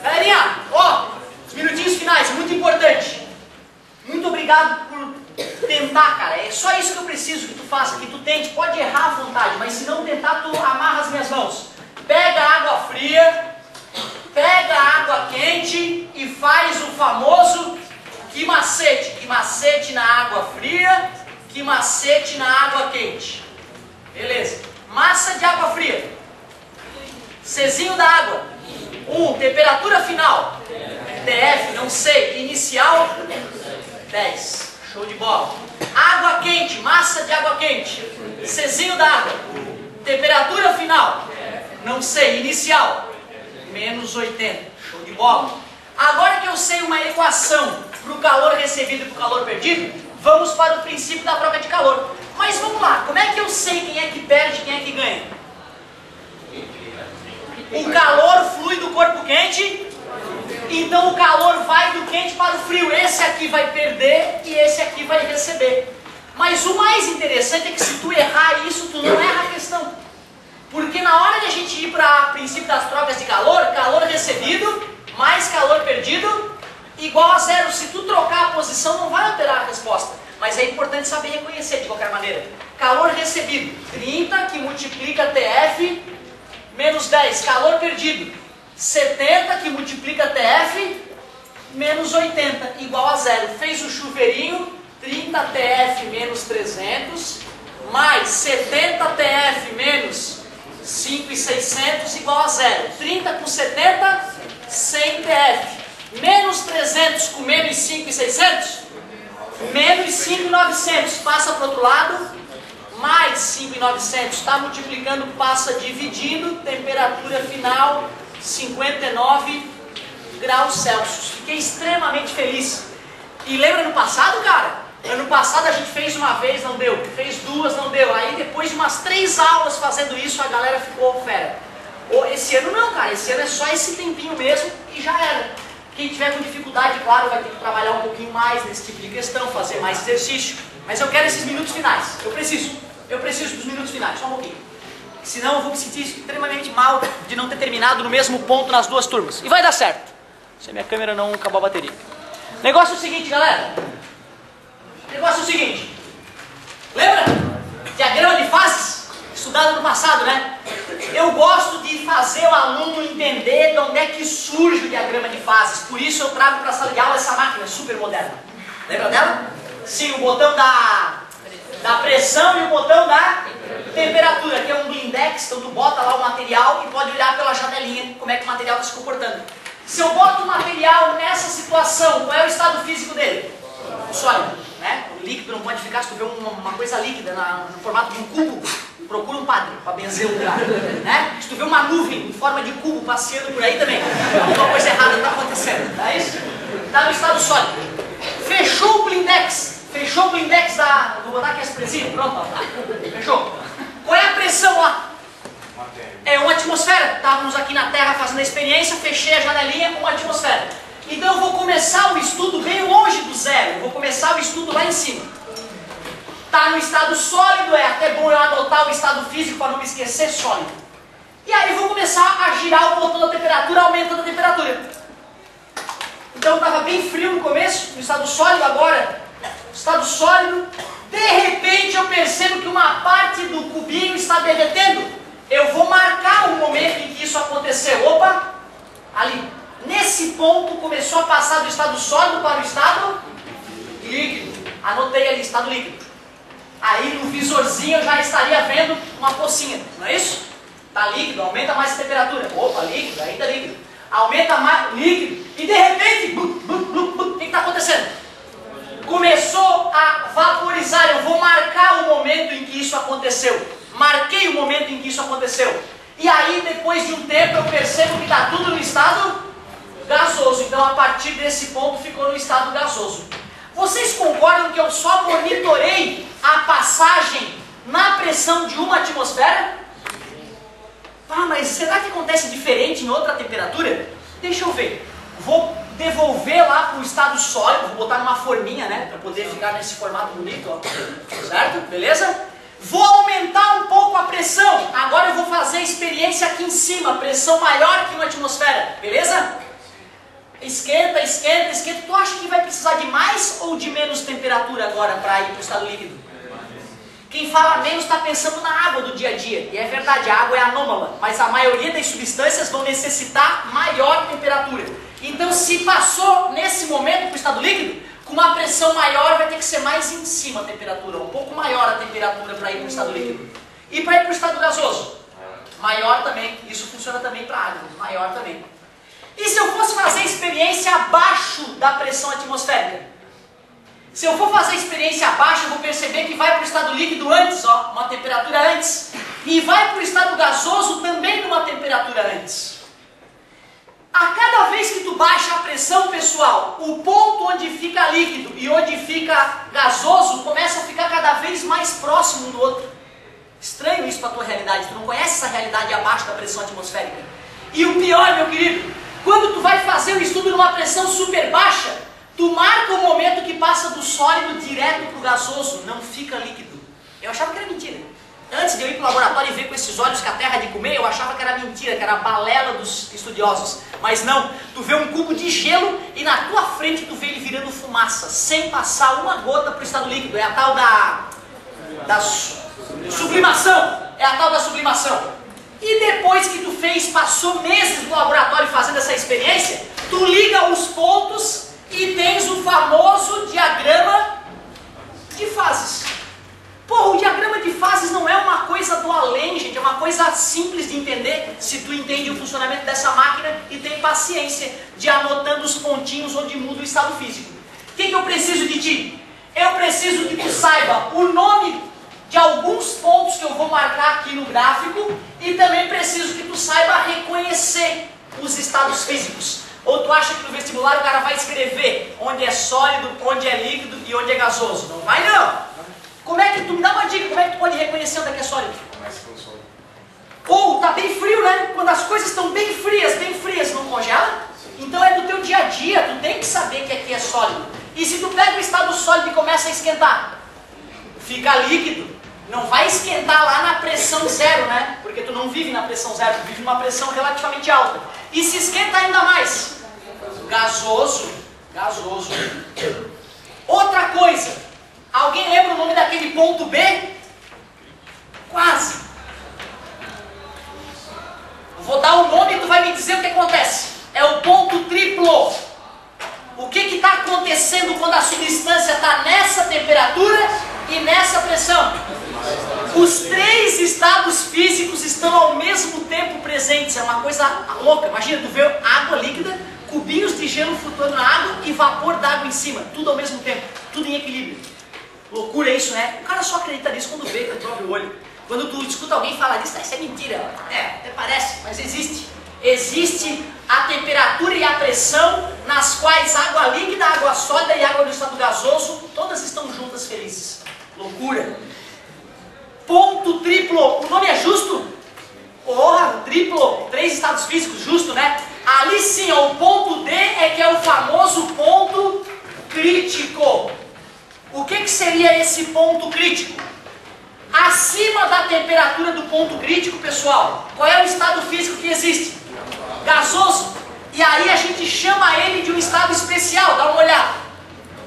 Galerinha, ó, os minutinhos finais, muito importante. Muito obrigado por tentar, cara. É só isso que eu preciso que tu faça, que tu tente. Pode errar à vontade, mas se não tentar, tu amarra as minhas mãos. Pega a água fria, pega a água quente e faz o famoso que macete. Que macete na água fria, que macete na água quente. Beleza. Massa de água fria. Czinho da água. Temperatura final. TF, não sei. Inicial, 10. Show de bola. Água quente, massa de água quente. Czinho da água. Temperatura final, não sei. Inicial, menos 80. Show de bola. Agora que eu sei uma equação para o calor recebido e para o calor perdido, vamos para o princípio da troca de calor. Mas vamos lá, como é que eu sei quem é que perde e quem é que ganha? O calor flui do corpo quente, então o calor vai do quente para o frio. Esse aqui vai perder e esse aqui vai receber. Mas o mais interessante é que se tu errar isso, tu não erra a questão. Porque na hora de a gente ir para o princípio das trocas de calor, calor recebido mais calor perdido igual a zero. Se tu trocar a posição, não vai alterar a resposta. Mas é importante saber reconhecer de qualquer maneira. Calor recebido, 30 que multiplica TF menos 10. Calor perdido, 70 que multiplica TF menos 80 igual a zero. Fez o chuveirinho, 30 TF menos 300 mais 70 TF menos 5.600 igual a zero. 30 com 70, 100 TF. Menos 300 com menos 5.600, menos 5.900. Passa para o outro lado, mais 5.900. Está multiplicando, passa dividindo. Temperatura final, 59 graus Celsius. Fiquei extremamente feliz. E lembra no passado, cara? Ano passado a gente fez uma vez, não deu. Fez duas, não deu. Aí depois de umas 3 aulas fazendo isso, a galera ficou fera. Esse ano não, cara. Esse ano é só esse tempinho mesmo e já era. Quem tiver com dificuldade, claro, vai ter que trabalhar um pouquinho mais nesse tipo de questão, fazer mais exercício. Mas eu quero esses minutos finais. Eu preciso dos minutos finais, só um pouquinho. Senão eu vou me sentir extremamente mal de não ter terminado no mesmo ponto nas 2 turmas. E vai dar certo, se a minha câmera não acabar a bateria. Negócio é o seguinte, galera. Negócio é o seguinte. Lembra? Diagrama de fases? Estudado no passado, né? Eu gosto de fazer o aluno entender de onde é que surge o diagrama de fases. Por isso eu trago para a sala de aula essa máquina super moderna. Lembra dela? Sim, o botão da pressão e o botão da temperatura, que é um blindex, então tu bota lá o material e pode olhar pela janelinha como é que o material está se comportando. Se eu boto o material nessa situação, qual é o estado físico dele? Sólido, né? O líquido não pode ficar, se tu vê uma coisa líquida no formato de um cubo, procura um padre para benzer o lugar, né? Se tu vê uma nuvem em forma de cubo passeando por aí também, alguma coisa errada está acontecendo, não é isso? Está no estado sólido. Fechou o blindex da... Vou botar aqui as presinhas, pronto, ó, tá. Fechou. Qual é a pressão lá? É uma atmosfera. Estávamos aqui na Terra fazendo a experiência, fechei a janelinha com uma atmosfera. Então eu vou começar o estudo bem longe do zero, eu vou começar o estudo lá em cima. Está no estado sólido, é até bom eu adotar o estado físico para não me esquecer, sólido. E aí eu vou começar a girar o botão da temperatura, aumentando a temperatura. Então estava bem frio no começo, no estado sólido, agora, estado sólido, de repente eu percebo que uma parte do cubinho está derretendo. Eu vou marcar o momento em que isso aconteceu. Opa, ali. Nesse ponto começou a passar do estado sólido para o estado líquido. Anotei ali, estado líquido. Aí no visorzinho eu já estaria vendo uma pocinha, não é isso? Está líquido, aumenta mais a temperatura. Opa, líquido, ainda líquido. Aumenta mais, líquido. E de repente, o que está acontecendo? Começou a vaporizar. Eu vou marcar o momento em que isso aconteceu. Marquei o momento em que isso aconteceu. E aí depois de um tempo eu percebo que está tudo no estado gasoso. Então a partir desse ponto ficou no estado gasoso. Vocês concordam que eu só monitorei a passagem na pressão de uma atmosfera? Ah, mas será que acontece diferente em outra temperatura? Deixa eu ver. Vou devolver lá para o estado sólido, vou botar numa forminha, né? Para poder ficar nesse formato bonito, ó. Certo? Beleza? Vou aumentar um pouco a pressão cima, pressão maior que uma atmosfera, beleza? Esquenta, esquenta, esquenta. Tu acha que vai precisar de mais ou de menos temperatura agora para ir para o estado líquido? Quem fala menos está pensando na água do dia a dia. E é verdade, a água é anômala, mas a maioria das substâncias vão necessitar maior temperatura. Então, se passou nesse momento para o estado líquido, com uma pressão maior vai ter que ser mais em cima a temperatura, um pouco maior a temperatura para ir para o estado líquido. E para ir para o estado gasoso? Maior também. Isso funciona também para a água, maior também. E se eu fosse fazer experiência abaixo da pressão atmosférica? Se eu for fazer experiência abaixo, eu vou perceber que vai para o estado líquido antes, ó, uma temperatura antes. E vai para o estado gasoso também numa temperatura antes. A cada vez que tu baixa a pressão, pessoal, o ponto onde fica líquido e onde fica gasoso começa a ficar cada vez mais próximo um do outro. Estranho isso para a tua realidade, tu não conhece essa realidade abaixo da pressão atmosférica. E o pior, meu querido, quando tu vai fazer o estudo numa pressão super baixa, tu marca o momento que passa do sólido direto para o gasoso, não fica líquido. Eu achava que era mentira. Antes de eu ir para o laboratório e ver com esses olhos que a terra é de comer, eu achava que era mentira, que era a balela dos estudiosos. Mas não, tu vê um cubo de gelo e na tua frente tu vê ele virando fumaça, sem passar uma gota para o estado líquido. É a tal da sublimação. É a tal da sublimação. E depois que tu passou meses no laboratório fazendo essa experiência, tu liga os pontos e tens o famoso diagrama de fases. Pô, o diagrama de fases não é uma coisa do além, gente, é uma coisa simples de entender se tu entende o funcionamento dessa máquina e tem paciência de ir anotando os pontinhos onde muda o estado físico. O que eu preciso de ti? Eu preciso que tu saiba o nome de alguns pontos que eu vou marcar aqui no gráfico e também preciso que tu saiba reconhecer os estados físicos. Ou tu acha que no vestibular o cara vai escrever onde é sólido, onde é líquido e onde é gasoso? Não vai não! Como é que tu me dá uma dica, como é que tu pode reconhecer onde é que é sólido? Ou tá bem frio, né? Quando as coisas estão bem frias, não congela? Então é do teu dia a dia, tu tem que saber que aqui é sólido. E se tu pega o estado sólido e começa a esquentar, fica líquido. Não vai esquentar lá na pressão zero, né? Porque tu não vive na pressão zero, tu vive numa pressão relativamente alta. E se esquenta ainda mais? Gasoso. Outra coisa. Alguém lembra o nome daquele ponto B? Quase. Vou dar o nome e tu vai me dizer o que acontece. É o ponto triplo. O que está acontecendo quando a substância está nessa temperatura e nessa pressão? Os três estados físicos estão ao mesmo tempo presentes. É uma coisa louca. Imagina, tu vê água líquida, cubinhos de gelo flutuando na água e vapor d'água em cima. Tudo ao mesmo tempo. Tudo em equilíbrio. Loucura isso, né? O cara só acredita nisso quando vê com o próprio olho. Quando tu escuta alguém falar disso, isso é mentira. Até parece, mas existe. Existe a temperatura e a pressão nas quais água líquida, água sólida e água do estado gasoso, todas estão juntas felizes. Loucura. Ponto triplo. O nome é justo? Porra, triplo. 3 estados físicos, justo, né? Ali sim, ó, o ponto D é que é o famoso ponto crítico. O que seria esse ponto crítico? Acima da temperatura do ponto crítico, pessoal, qual é o estado físico que existe? Gasoso. E aí a gente chama ele de um estado especial, dá uma olhada.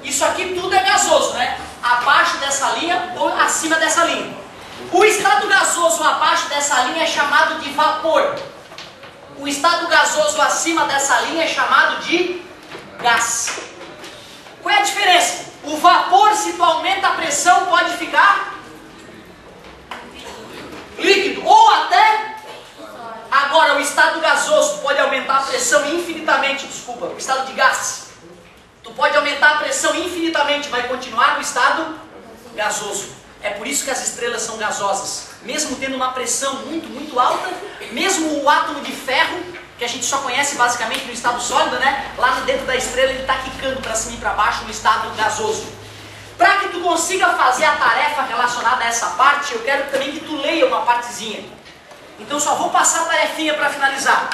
Isso aqui tudo é gasoso, né? Abaixo dessa linha ou acima dessa linha. O estado gasoso abaixo dessa linha é chamado de vapor. O estado gasoso acima dessa linha é chamado de gás. Qual é a diferença? O vapor, se tu aumenta a pressão, pode ficar líquido ou até... Agora, o estado gasoso pode aumentar a pressão infinitamente, o estado de gás. Tu pode aumentar a pressão infinitamente, vai continuar no estado gasoso. É por isso que as estrelas são gasosas. Mesmo tendo uma pressão muito, muito alta, mesmo o átomo de ferro, que a gente só conhece basicamente no estado sólido, né? Lá dentro da estrela ele está quicando para cima e para baixo no estado gasoso. Para que tu consiga fazer a tarefa relacionada a essa parte, eu quero também que tu leia uma partezinha. Então só vou passar a tarefinha para finalizar.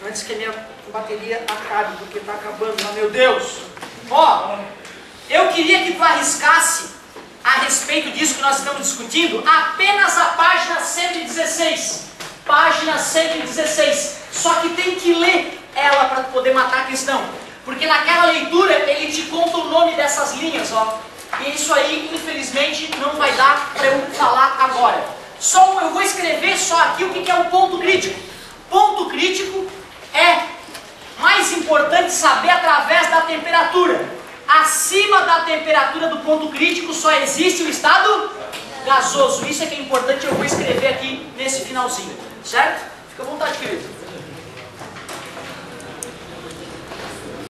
Antes que a minha bateria acabe, porque está acabando, meu Deus. Ó, eu queria que tu arriscasse a respeito disso que nós estamos discutindo? Apenas a página 116. Página 116. Só que tem que ler ela para poder matar a questão. Porque naquela leitura ele te conta o nome dessas linhas, ó. E isso aí, infelizmente, não vai dar para eu falar agora. Eu vou escrever só aqui o que é o ponto crítico. Ponto crítico é mais importante saber através da temperatura. Acima da temperatura do ponto crítico só existe o estado gasoso. Isso é que é importante, eu vou escrever aqui nesse finalzinho. Certo? Fica à vontade, querido.